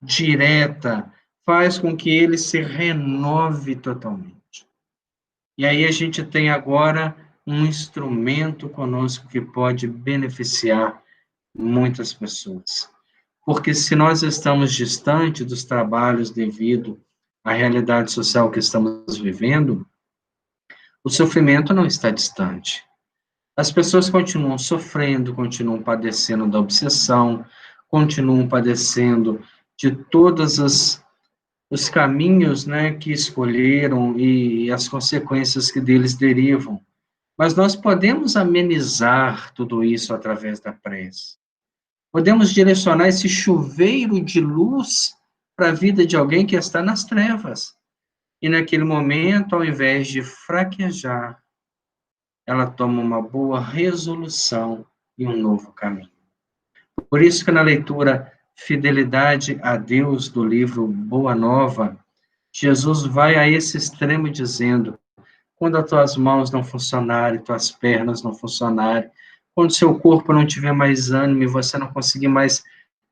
S1: direta, faz com que ele se renove totalmente. E aí a gente tem agora um instrumento conosco que pode beneficiar muitas pessoas. Porque se nós estamos distantes dos trabalhos devido à realidade social que estamos vivendo, o sofrimento não está distante. As pessoas continuam sofrendo, continuam padecendo da obsessão, continuam padecendo de todos os caminhos, né, que escolheram e as consequências que deles derivam. Mas nós podemos amenizar tudo isso através da prece. Podemos direcionar esse chuveiro de luz para a vida de alguém que está nas trevas. E naquele momento, ao invés de fraquejar, ela toma uma boa resolução e um novo caminho. Por isso que na leitura Fidelidade a Deus, do livro Boa Nova, Jesus vai a esse extremo dizendo: quando as tuas mãos não funcionarem, tuas pernas não funcionarem, quando seu corpo não tiver mais ânimo e você não conseguir mais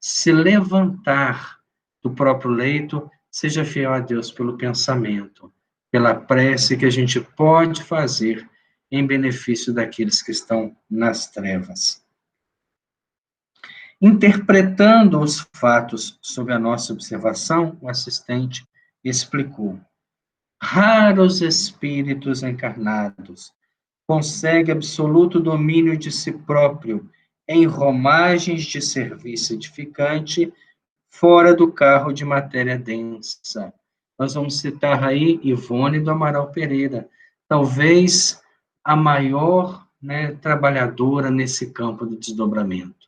S1: se levantar do próprio leito, seja fiel a Deus pelo pensamento, pela prece que a gente pode fazer em benefício daqueles que estão nas trevas. Interpretando os fatos sob a nossa observação, o assistente explicou: raros espíritos encarnados conseguem absoluto domínio de si próprio em romagens de serviço edificante fora do carro de matéria densa. Nós vamos citar aí Ivone do Amaral Pereira, talvez a maior, né, trabalhadora nesse campo do desdobramento.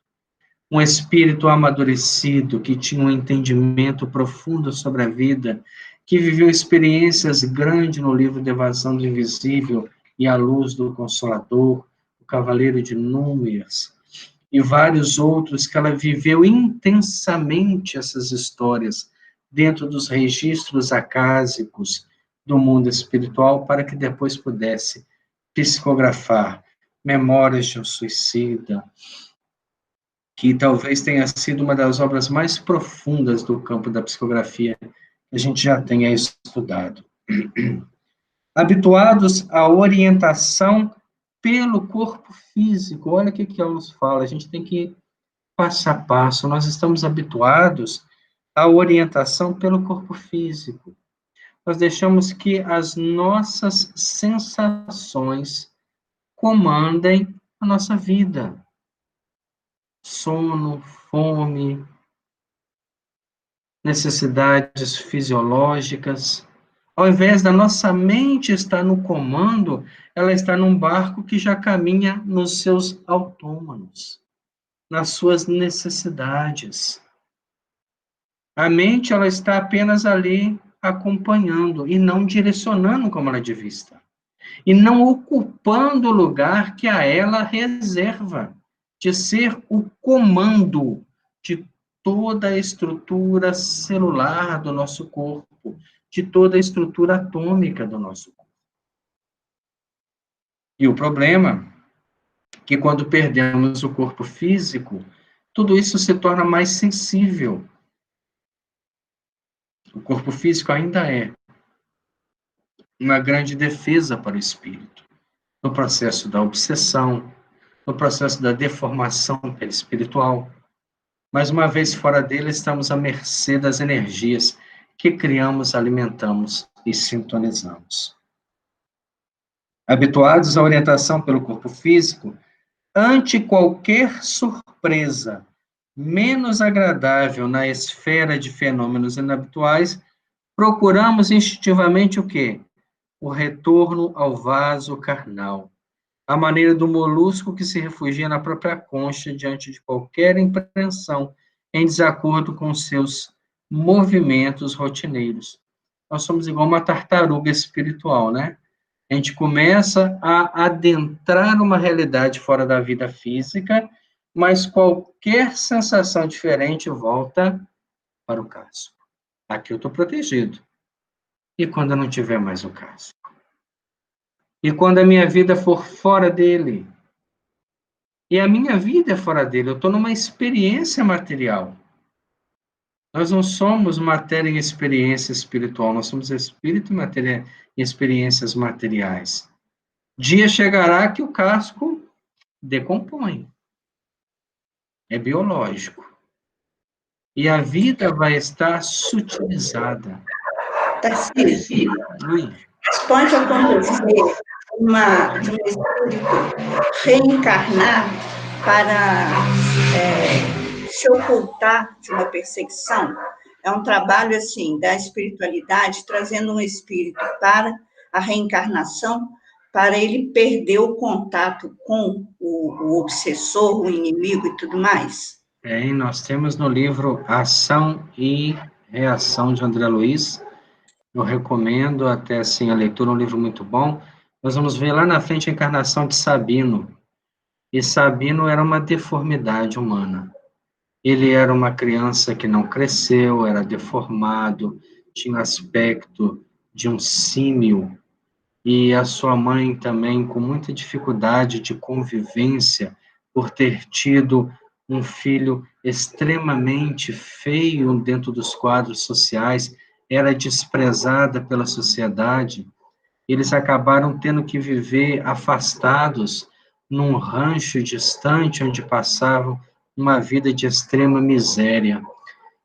S1: Um espírito amadurecido, que tinha um entendimento profundo sobre a vida, que viveu experiências grandes no livro de Evasão do Invisível e A Luz do Consolador, O Cavaleiro de Números, e vários outros, que ela viveu intensamente essas histórias dentro dos registros acásicos do mundo espiritual, para que depois pudesse psicografar Memórias de um Suicida, que talvez tenha sido uma das obras mais profundas do campo da psicografia que a gente já tenha estudado. Habituados à orientação pelo corpo físico, olha o que ela nos fala, a gente tem que ir passo a passo, nós estamos habituados à orientação pelo corpo físico. Nós deixamos que as nossas sensações comandem a nossa vida. Sono, fome, necessidades fisiológicas. Ao invés da nossa mente estar no comando, ela está num barco que já caminha nos seus autômanos, nas suas necessidades. A mente, ela está apenas ali acompanhando e não direcionando como ela devia estar. E não ocupando o lugar que a ela reserva de ser o comando de toda a estrutura celular do nosso corpo, de toda a estrutura atômica do nosso corpo. E o problema é que quando perdemos o corpo físico, tudo isso se torna mais sensível. O corpo físico ainda é uma grande defesa para o espírito, no processo da obsessão, no processo da deformação perispiritual. Mas uma vez fora dele, estamos à mercê das energias que criamos, alimentamos e sintonizamos. Habituados à orientação pelo corpo físico, ante qualquer surpresa menos agradável na esfera de fenômenos inabituais, procuramos instintivamente o quê? O retorno ao vaso carnal, a maneira do molusco que se refugia na própria concha diante de qualquer impressão em desacordo com seus movimentos rotineiros. Nós somos igual uma tartaruga espiritual, né? A gente começa a adentrar numa realidade fora da vida física, mas qualquer sensação diferente volta para o casco. Aqui eu estou protegido. E quando eu não tiver mais o casco? E quando a minha vida for fora dele? E a minha vida é fora dele, eu estou numa experiência material. Nós não somos matéria em experiência espiritual, nós somos espírito e matéria em experiências materiais. Dia chegará que o casco decompõe. É biológico. E a vida vai estar sutilizada.
S2: Tarcísio, pode acontecer de um espírito reencarnar para se ocultar de uma perseguição? É um trabalho, assim, da espiritualidade, trazendo um espírito para a reencarnação, para ele perder o contato com o obsessor, o inimigo e tudo mais?
S1: Nós temos no livro Ação e Reação de André Luiz. Eu recomendo até assim a leitura, um livro muito bom. Nós vamos ver lá na frente a encarnação de Sabino. E Sabino era uma deformidade humana. Ele era uma criança que não cresceu, era deformado, tinha aspecto de um símil, e a sua mãe também com muita dificuldade de convivência, por ter tido um filho extremamente feio dentro dos quadros sociais, era desprezada pela sociedade. Eles acabaram tendo que viver afastados num rancho distante, onde passavam uma vida de extrema miséria.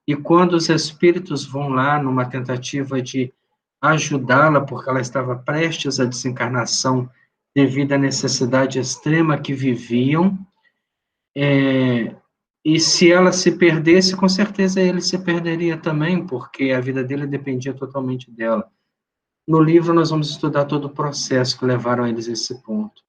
S1: E quando os espíritos vão lá numa tentativa de ajudá-la, porque ela estava prestes à desencarnação devido à necessidade extrema que viviam, e se ela se perdesse, com certeza ele se perderia também, porque a vida dele dependia totalmente dela. No livro nós vamos estudar todo o processo que levaram eles a esse ponto.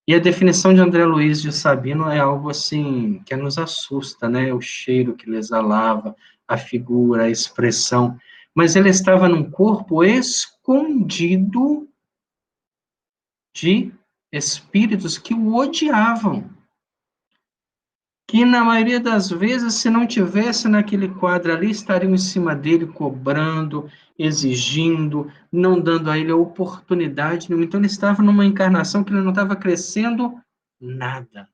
S1: E a definição de André Luiz de Sabino é algo assim que nos assusta, né? O cheiro que ele exalava, a figura, a expressão. Mas ele estava num corpo escondido de espíritos que o odiavam. Que na maioria das vezes, se não tivesse naquele quadro ali, estariam em cima dele, cobrando, exigindo, não dando a ele a oportunidade nenhuma. Então, ele estava numa encarnação que ele não estava crescendo nada.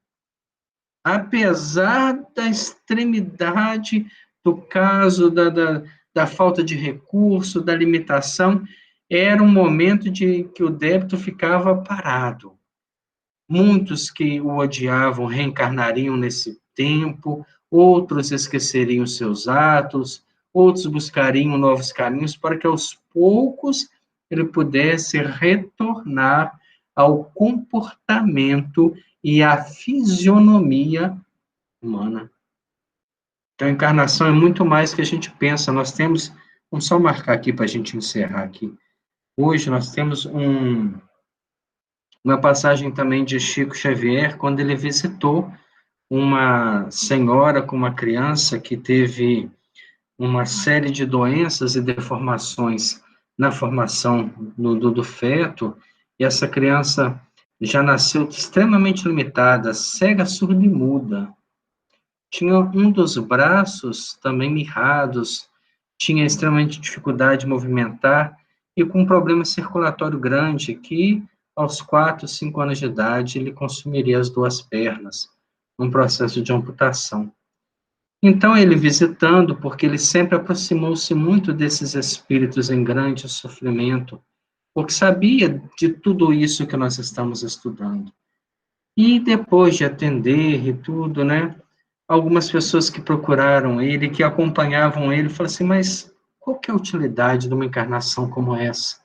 S1: Apesar da extremidade do caso, da falta de recurso, da limitação, era um momento de que o débito ficava parado. Muitos que o odiavam reencarnariam nesse tempo, outros esqueceriam seus atos, outros buscariam novos caminhos para que aos poucos ele pudesse retornar ao comportamento e à fisionomia humana. Então, a encarnação é muito mais que a gente pensa. Nós temos, vamos só marcar aqui para a gente encerrar aqui. Hoje nós temos uma passagem também de Chico Xavier, quando ele visitou uma senhora com uma criança que teve uma série de doenças e deformações na formação do feto, e essa criança já nasceu extremamente limitada, cega, surda e muda. Tinha um dos braços também mirrados, tinha extremamente dificuldade de movimentar e com um problema circulatório grande que, aos 4, 5 anos de idade, ele consumiria as 2 pernas, num processo de amputação. Então, ele visitando, porque ele sempre aproximou-se muito desses espíritos em grande sofrimento, porque sabia de tudo isso que nós estamos estudando. E depois de atender e tudo, né, algumas pessoas que procuraram ele, que acompanhavam ele, falaram assim, mas qual que é a utilidade de uma encarnação como essa?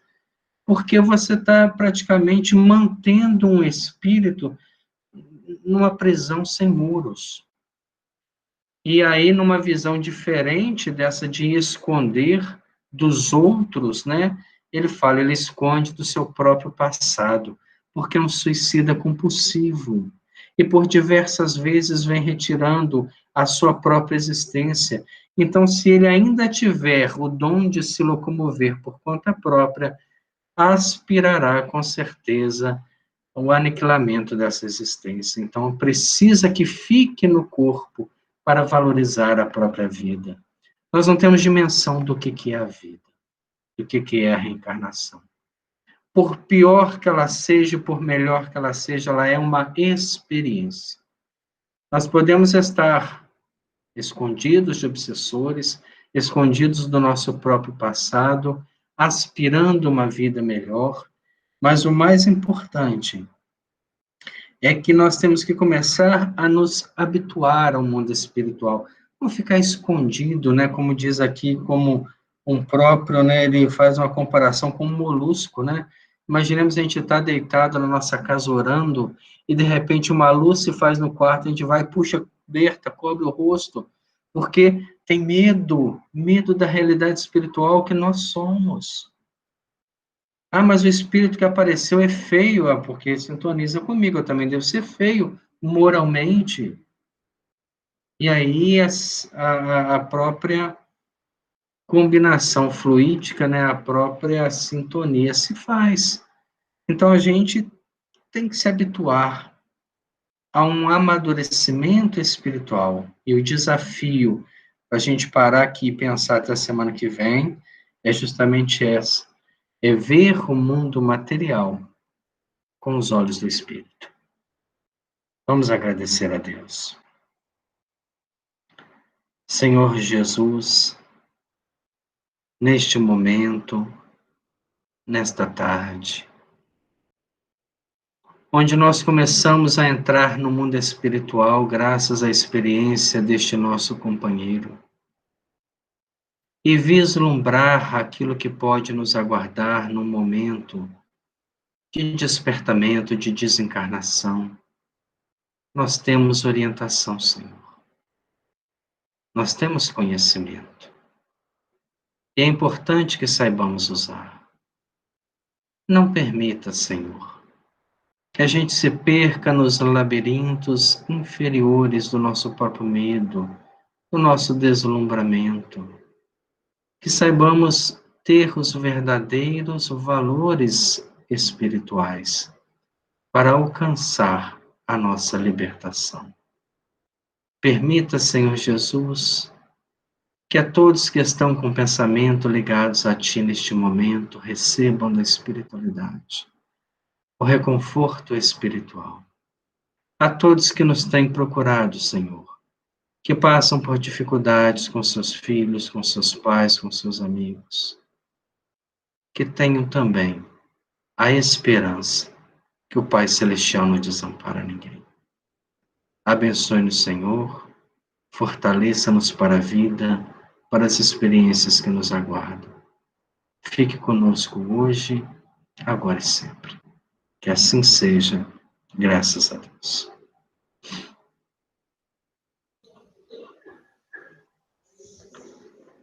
S1: Porque você está praticamente mantendo um espírito numa prisão sem muros. E aí, numa visão diferente dessa de esconder dos outros, né? Ele fala, ele esconde do seu próprio passado, porque é um suicida compulsivo. E por diversas vezes vem retirando a sua própria existência. Então, se ele ainda tiver o dom de se locomover por conta própria, aspirará com certeza ao aniquilamento dessa existência. Então, precisa que fique no corpo para valorizar a própria vida. nós não temos dimensão do que é a vida, do que é a reencarnação. Por pior que ela seja, por melhor que ela seja, ela é uma experiência. Nós podemos estar escondidos de obsessores, escondidos do nosso próprio passado, aspirando uma vida melhor, mas o mais importante é que nós temos que começar a nos habituar ao mundo espiritual, não ficar escondido, né, como diz aqui, como um próprio, né, ele faz uma comparação com um molusco, né, imaginemos a gente estar deitado na nossa casa orando, e de repente uma luz se faz no quarto, a gente vai, puxa, aberta, cobre o rosto, porque tem medo da realidade espiritual que nós somos. Ah, mas o espírito que apareceu é feio, porque sintoniza comigo, eu também devo ser feio, moralmente. E aí a própria combinação fluídica, né, a própria sintonia se faz. Então a gente tem que se habituar a um amadurecimento espiritual. E o desafio para a gente parar aqui e pensar até a semana que vem é justamente essa, é ver o mundo material com os olhos do Espírito. Vamos agradecer a Deus. Senhor Jesus, neste momento, nesta tarde, onde nós começamos a entrar no mundo espiritual graças à experiência deste nosso companheiro, e vislumbrar aquilo que pode nos aguardar no momento de despertamento, de desencarnação, nós temos orientação, Senhor. Nós temos conhecimento. E é importante que saibamos usar. Não permita, Senhor, que a gente se perca nos labirintos inferiores do nosso próprio medo, do nosso deslumbramento. Que saibamos ter os verdadeiros valores espirituais para alcançar a nossa libertação. Permita, Senhor Jesus, que a todos que estão com pensamento ligados a Ti neste momento recebam da espiritualidade o reconforto espiritual. A todos que nos têm procurado, Senhor, que passam por dificuldades com seus filhos, com seus pais, com seus amigos, que tenham também a esperança que o Pai Celestial não desampara ninguém. Abençoe-nos, Senhor, fortaleça-nos para a vida, para as experiências que nos aguardam. Fique conosco hoje, agora e sempre. Que assim seja, graças a Deus.